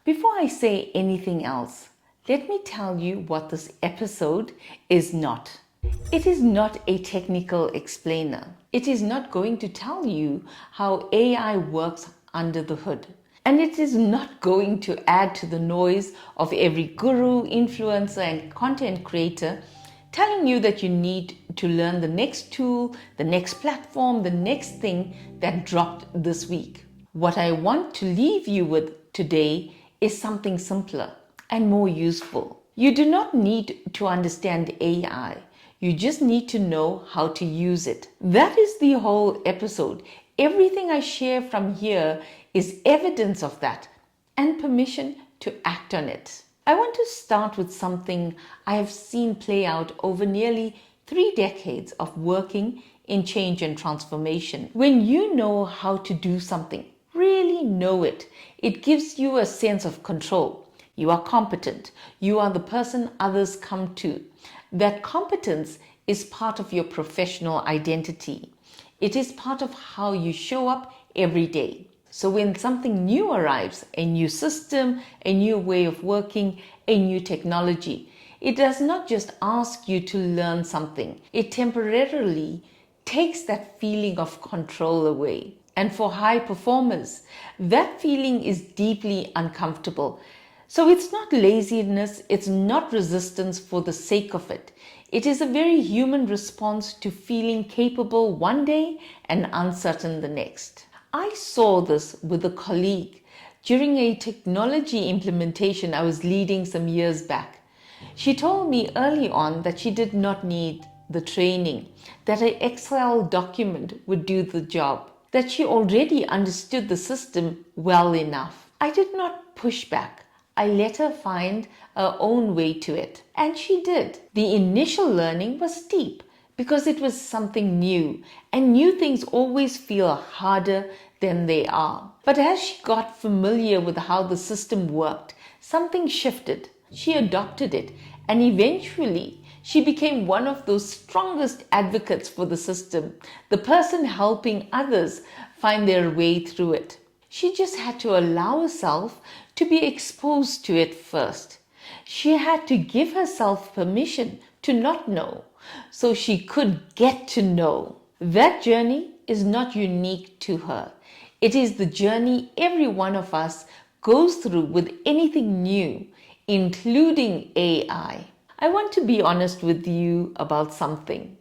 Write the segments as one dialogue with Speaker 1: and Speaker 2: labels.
Speaker 1: Before I say anything else, let me tell you what this episode is not. It is not a technical explainer. It is not going to tell you how AI works under the hood. And it is not going to add to the noise of every guru, influencer, and content creator telling you that you need to learn the next tool, the next platform, the next thing that dropped this week. What I want to leave you with today is something simpler and more useful. You do not need to understand AI. You just need to know how to use it. That is the whole episode. Everything I share from here is evidence of that and permission to act on it. I want to start with something I have seen play out over nearly 3 decades of working in change and transformation. When you know how to do something, really know it, it gives you a sense of control. You are competent. You are the person others come to. That competence is part of your professional identity. It is part of how you show up every day. So when something new arrives, a new system, a new way of working, a new technology, it does not just ask you to learn something. It temporarily takes that feeling of control away. And for high performers, that feeling is deeply uncomfortable. So it's not laziness, it's not resistance for the sake of it. It is a very human response to feeling capable one day and uncertain the next. I saw this with a colleague during a technology implementation I was leading some years back. She told me early on that she did not need the training, that an Excel document would do the job, that she already understood the system well enough. I did not push back. I let her find her own way to it. And she did. The initial learning was steep because it was something new, and new things always feel harder than they are. But as she got familiar with how the system worked, something shifted. She adopted it, and eventually she became one of those strongest advocates for the system, the person helping others find their way through it. She just had to allow herself to be exposed to it first. She had to give herself permission to not know, so she could get to know. That journey is not unique to her. It is the journey every one of us goes through with anything new, including AI. I want to be honest with you about something.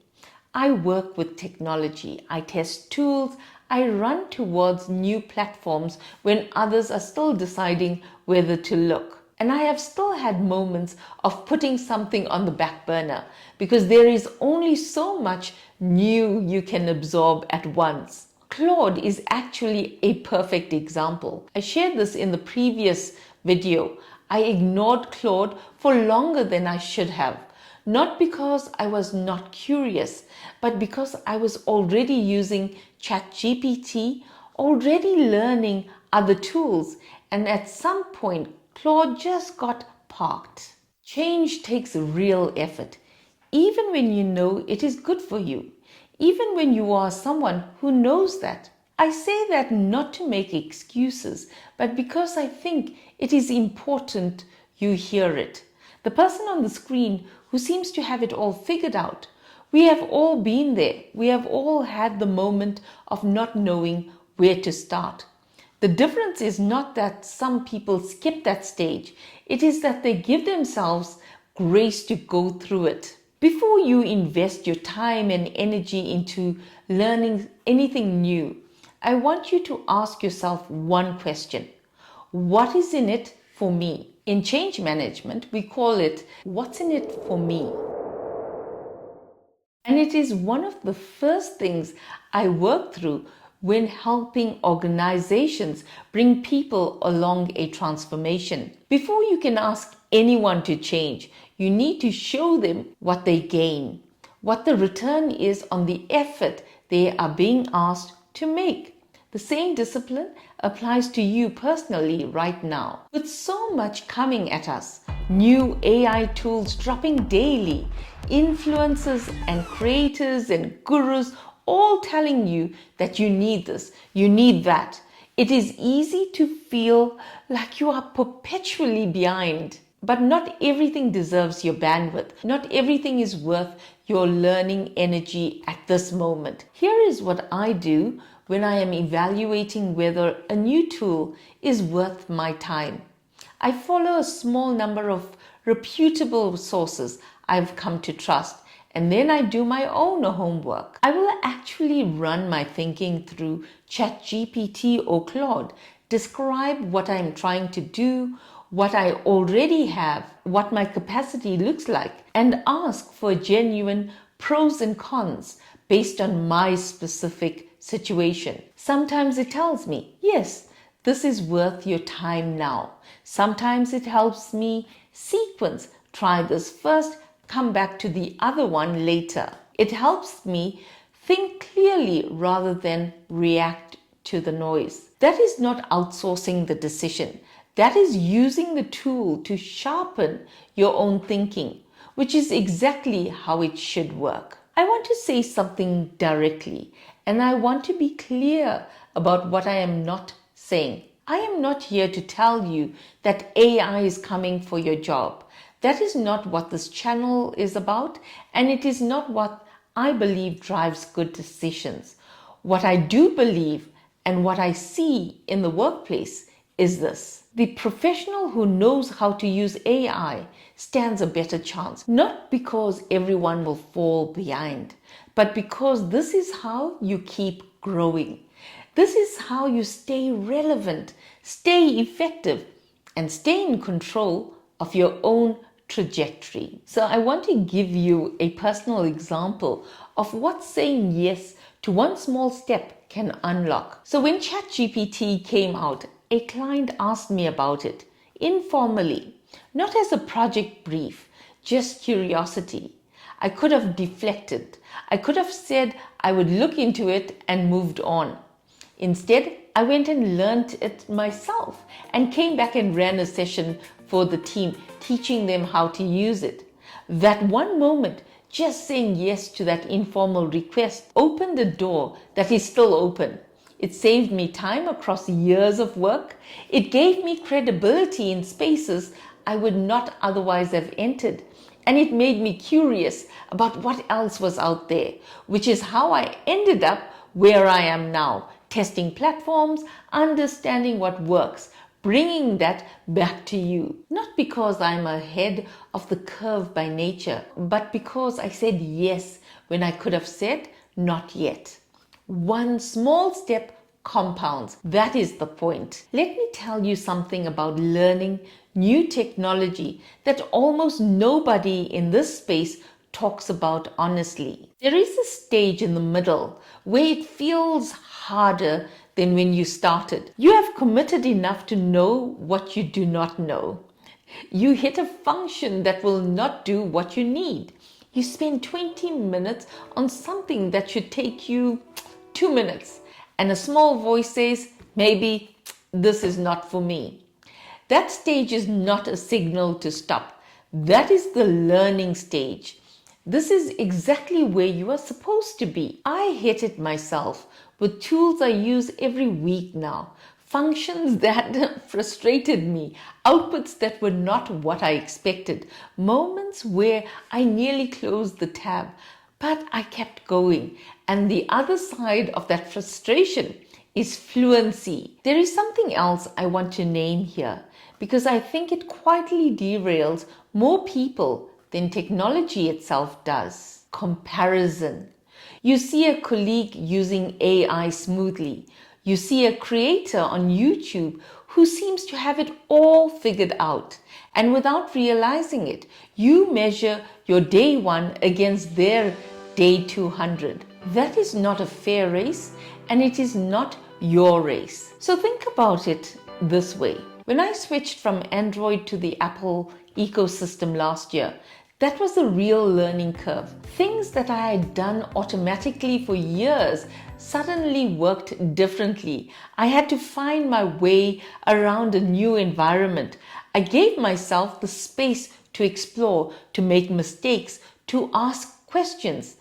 Speaker 1: I work with technology. I test tools. I run towards new platforms when others are still deciding whether to look. And I have still had moments of putting something on the back burner because there is only so much new you can absorb at once. Claude is actually a perfect example. I shared this in the previous video. I ignored Claude for longer than I should have. Not because I was not curious, but because I was already using ChatGPT, already learning other tools, and at some point, Claude just got parked. Change takes real effort, even when you know it is good for you, even when you are someone who knows that. I say that not to make excuses, but because I think it is important you hear it. The person on the screen who seems to have it all figured out, we have all been there. We have all had the moment of not knowing where to start. The difference is not that some people skip that stage. It is that they give themselves grace to go through it. Before you invest your time and energy into learning anything new, I want you to ask yourself one question. What is in it for me? In change management, we call it, what's in it for me? And it is one of the first things I work through when helping organizations bring people along a transformation. Before you can ask anyone to change, you need to show them what they gain, what the return is on the effort they are being asked to make. The same discipline applies to you personally right now. With so much coming at us, new AI tools dropping daily, influencers and creators and gurus all telling you that you need this, you need that. It is easy to feel like you are perpetually behind. But not everything deserves your bandwidth. Not everything is worth your learning energy at this moment. Here is what I do when I am evaluating whether a new tool is worth my time. I follow a small number of reputable sources I've come to trust, and then I do my own homework. I will actually run my thinking through ChatGPT or Claude, describe what I'm trying to do, what I already have, what my capacity looks like, and ask for genuine pros and cons based on my specific situation. Sometimes it tells me, yes, this is worth your time now. Sometimes it helps me sequence, try this first, come back to the other one later. It helps me think clearly rather than react to the noise. That is not outsourcing the decision. That is using the tool to sharpen your own thinking, which is exactly how it should work. I want to say something directly, and I want to be clear about what I am not saying. I am not here to tell you that AI is coming for your job. That is not what this channel is about, and it is not what I believe drives good decisions. What I do believe and what I see in the workplace is this. The professional who knows how to use AI stands a better chance, not because everyone will fall behind, but because this is how you keep growing. This is how you stay relevant, stay effective, and stay in control of your own trajectory. So I want to give you a personal example of what saying yes to one small step can unlock. So when ChatGPT came out, a client asked me about it informally, not as a project brief, just curiosity. I could have deflected. I could have said I would look into it and moved on. Instead, I went and learned it myself and came back and ran a session for the team, teaching them how to use it. That one moment, just saying yes to that informal request, opened a door that is still open. It saved me time across years of work. It gave me credibility in spaces I would not otherwise have entered. And it made me curious about what else was out there, which is how I ended up where I am now, testing platforms, understanding what works, bringing that back to you. Not because I'm ahead of the curve by nature, but because I said yes when I could have said not yet. One small step compounds. That is the point. Let me tell you something about learning new technology that almost nobody in this space talks about honestly. There is a stage in the middle where it feels harder than when you started. You have committed enough to know what you do not know. You hit a function that will not do what you need. You spend 20 minutes on something that should take you 2 minutes, and a small voice says, maybe this is not for me. That stage is not a signal to stop. That is the learning stage. This is exactly where you are supposed to be. I hit it myself with tools I use every week now. Functions that frustrated me, outputs that were not what I expected, moments where I nearly closed the tab, but I kept going. And the other side of that frustration is fluency. There is something else I want to name here because I think it quietly derails more people than technology itself does. Comparison. You see a colleague using AI smoothly. You see a creator on YouTube who seems to have it all figured out. And without realizing it, you measure your day 1 against their day 200. That is not a fair race, and it is not your race. So think about it this way. When I switched from Android to the Apple ecosystem last year, that was a real learning curve. Things that I had done automatically for years suddenly worked differently. I had to find my way around a new environment. I gave myself the space to explore, to make mistakes, to ask questions.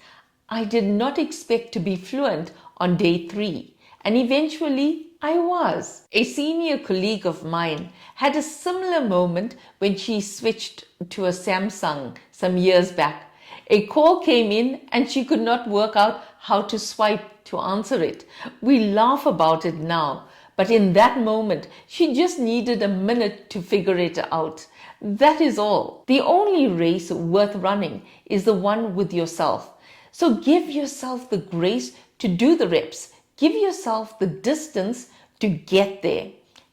Speaker 1: I did not expect to be fluent on day 3, and eventually I was. A senior colleague of mine had a similar moment when she switched to a Samsung some years back. A call came in and she could not work out how to swipe to answer it. We laugh about it now, but in that moment, she just needed a minute to figure it out. That is all. The only race worth running is the one with yourself. So give yourself the grace to do the reps. Give yourself the distance to get there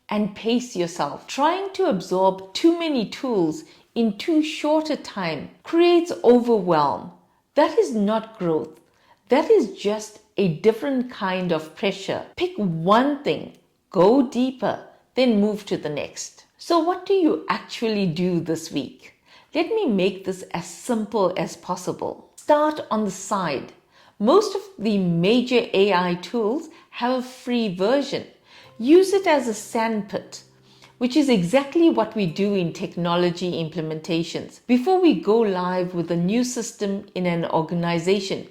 Speaker 1: and pace yourself. Trying to absorb too many tools in too short a time creates overwhelm. That is not growth. That is just a different kind of pressure. Pick one thing, go deeper, then move to the next. So what do you actually do this week? Let me make this as simple as possible. Start on the side. Most of the major AI tools have a free version. Use it as a sandpit, which is exactly what we do in technology implementations. Before we go live with a new system in an organization,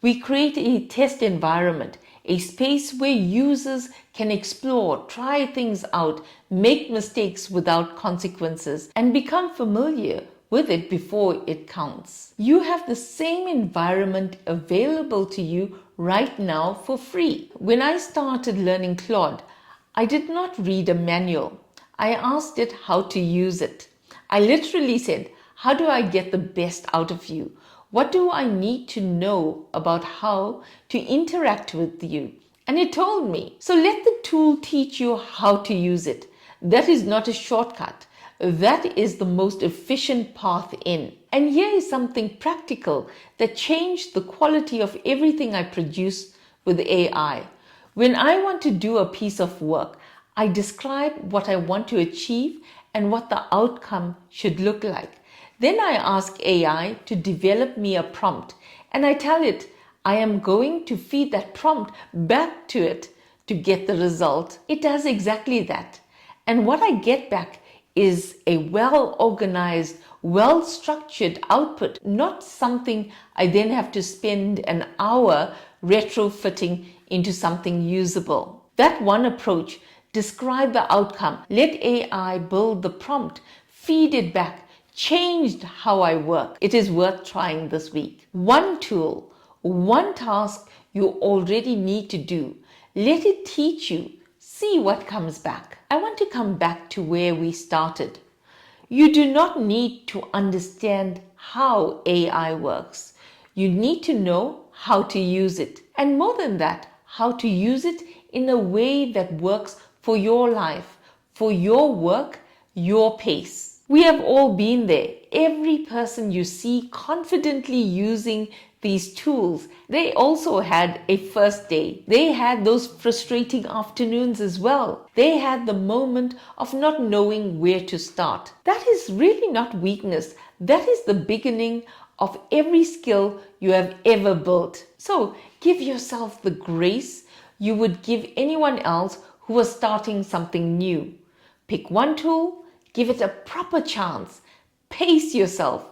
Speaker 1: we create a test environment, a space where users can explore, try things out, make mistakes without consequences, and become familiar with it before it counts. You have the same environment available to you right now for free. When I started learning Claude, I did not read a manual. I asked it how to use it. I literally said, how do I get the best out of you? What do I need to know about how to interact with you? And it told me. So let the tool teach you how to use it. That is not a shortcut. That is the most efficient path in. And here is something practical that changed the quality of everything I produce with AI. When I want to do a piece of work, I describe what I want to achieve and what the outcome should look like. Then I ask AI to develop me a prompt, and I tell it I am going to feed that prompt back to it to get the result. It does exactly that. And what I get back is a well-organized, well-structured output, not something I then have to spend an hour retrofitting into something usable. That one approach, describe the outcome, let AI build the prompt, feed it back, changed how I work. It is worth trying this week. One tool, one task you already need to do. Let it teach you. See what comes back. I want to come back to where we started. You do not need to understand how AI works. You need to know how to use it. And more than that, how to use it in a way that works for your life, for your work, your pace. We have all been there. Every person you see confidently using these tools, they also had a first day. They had those frustrating afternoons as well. They had the moment of not knowing where to start. That is really not weakness. That is the beginning of every skill you have ever built. So give yourself the grace you would give anyone else who was starting something new. Pick one tool, give it a proper chance, pace yourself,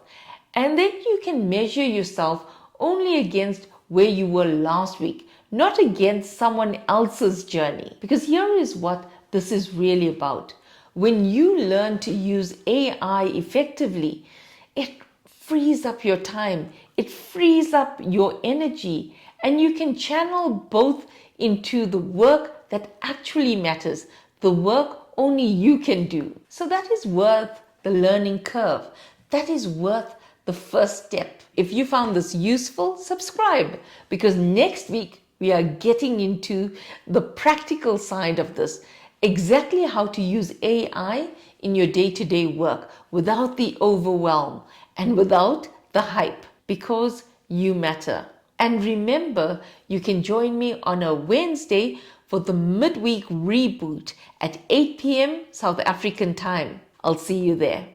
Speaker 1: and then you can measure yourself only against where you were last week, not against someone else's journey. Because here is what this is really about. When you learn to use AI effectively, it frees up your time, it frees up your energy, and you can channel both into the work that actually matters, the work only you can do. So that is worth the learning curve. That is worth the first step. If you found this useful, subscribe, because next week we are getting into the practical side of this, exactly how to use AI in your day-to-day work without the overwhelm and without the hype, because you matter. And remember, you can join me on a Wednesday for the midweek reboot at 8 p.m. South African time. I'll see you there.